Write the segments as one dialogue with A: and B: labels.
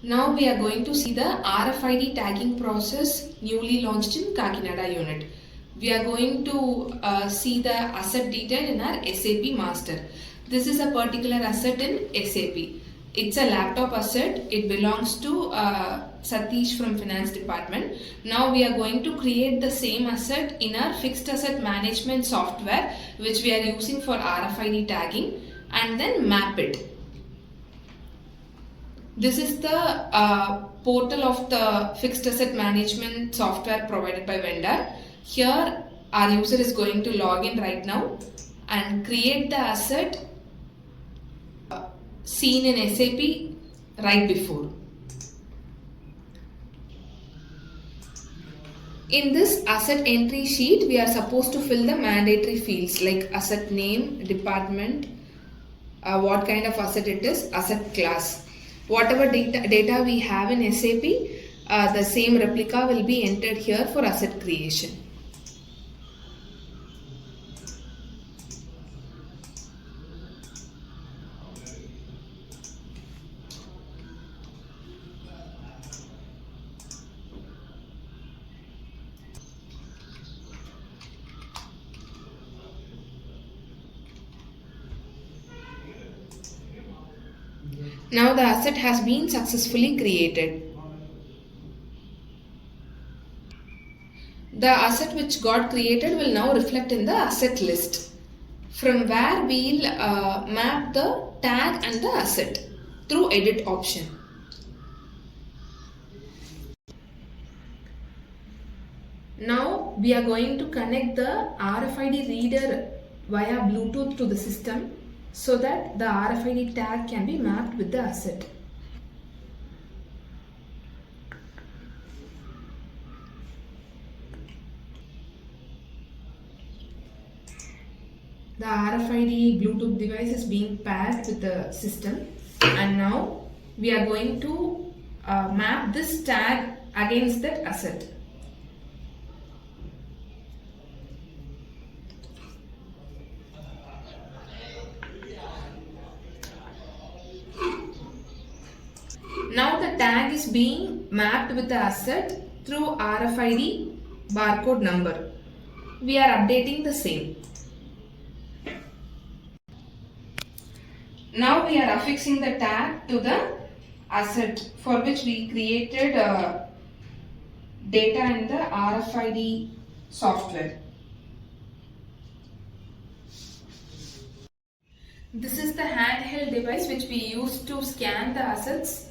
A: Now we are going to see the RFID tagging process newly launched in Kakinada unit. We are going to see the asset detail in our SAP master. This is a particular asset in SAP. It's a laptop asset. It belongs to Satish from finance department. Now we are going to create the same asset in our fixed asset management software which we are using for RFID tagging and then map it. This is the portal of the fixed asset management software provided by vendor. Here our user is going to log in right now and create the asset seen in SAP right before. In this asset entry sheet, we are supposed to fill the mandatory fields like asset name, department, what kind of asset it is, asset class. Whatever data we have in SAP, the same replica will be entered here for asset creation. Now the asset has been successfully created. The asset which got created will now reflect in the asset list, from where we will map the tag and the asset through edit option. Now we are going to connect the RFID reader via Bluetooth to the system so that the RFID tag can be mapped with the asset. The RFID Bluetooth device is being paired with the system, and now we are going to map this tag against that asset. Now the tag is being mapped with the asset through RFID barcode number. We are updating the same. Now we are affixing the tag to the asset for which we created data in the RFID software. This is the handheld device which we use to scan the assets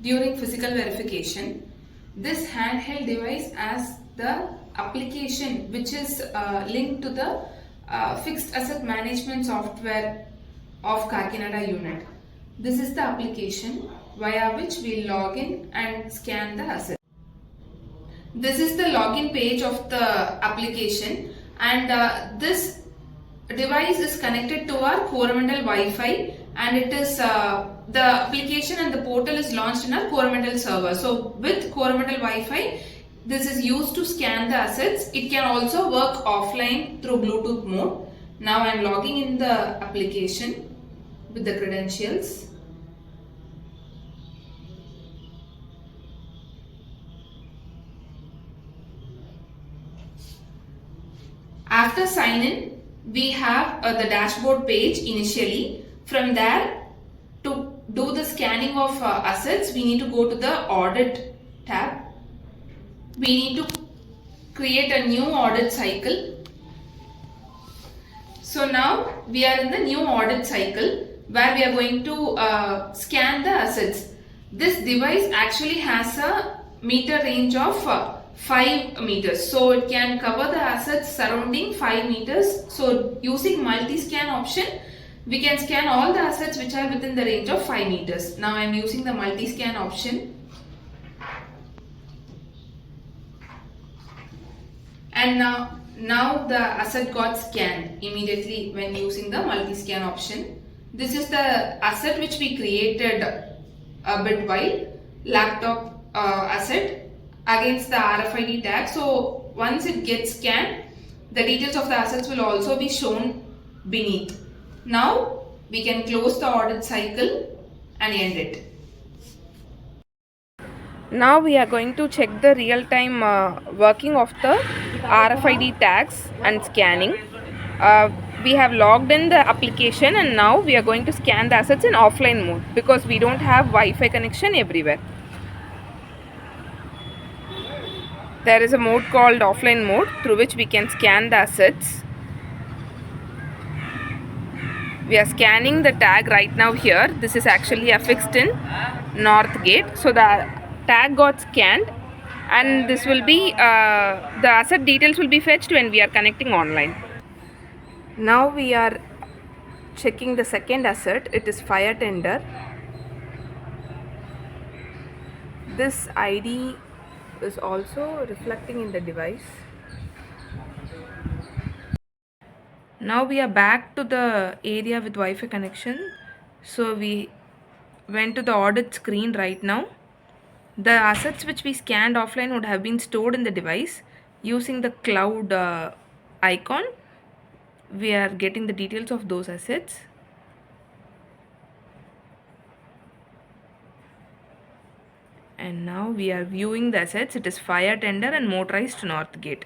A: during physical verification. This handheld device has the application which is linked to the fixed asset management software of Kakinada unit. This is the application via which we log in and scan the asset. This is the login page of the application, and this device is connected to our Coromandel Wi-Fi, and it is the application and the portal is launched in our Coromandel server. So with Coromandel Wi-Fi, this is used to scan the assets. It can also work offline through Bluetooth mode. Now I am logging in the application with the credentials. After sign in, we have the dashboard page initially. From there, to do the scanning of assets, we need to go to the audit tab. We need to create a new audit cycle. So now we are in the new audit cycle where we are going to scan the assets. This device actually has a meter range of 5 meters. So it can cover the assets surrounding 5 meters. So using multi-scan option, we can scan all the assets which are within the range of 5 meters. Now I am using the multi-scan option. And now the asset got scanned immediately when using the multi-scan option. This is the asset which we created a bit while, laptop asset against the RFID tag. So once it gets scanned, the details of the assets will also be shown beneath. Now we can close the audit cycle and end it. Now we are going to check the real-time working of the RFID tags and scanning. We have logged in the application and now we are going to scan the assets in offline mode because we don't have Wi-Fi connection everywhere. There is a mode called offline mode through which we can scan the assets. We are scanning the tag right now here. This is actually affixed in North Gate. So the tag got scanned and this will be the asset details will be fetched when we are connecting online. Now we are checking the second asset. It is fire tender. This ID is also reflecting in the device. Now we are back to the area with Wi-Fi connection. So we went to the audit screen right now. The assets which we scanned offline would have been stored in the device using the cloud icon. We are getting the details of those assets. And now we are viewing the assets. It is fire tender and motorized north gate.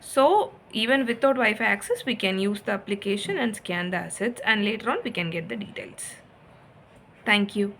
A: So even without Wi-Fi access, we can use the application and scan the assets, and later on we can get the details. Thank you.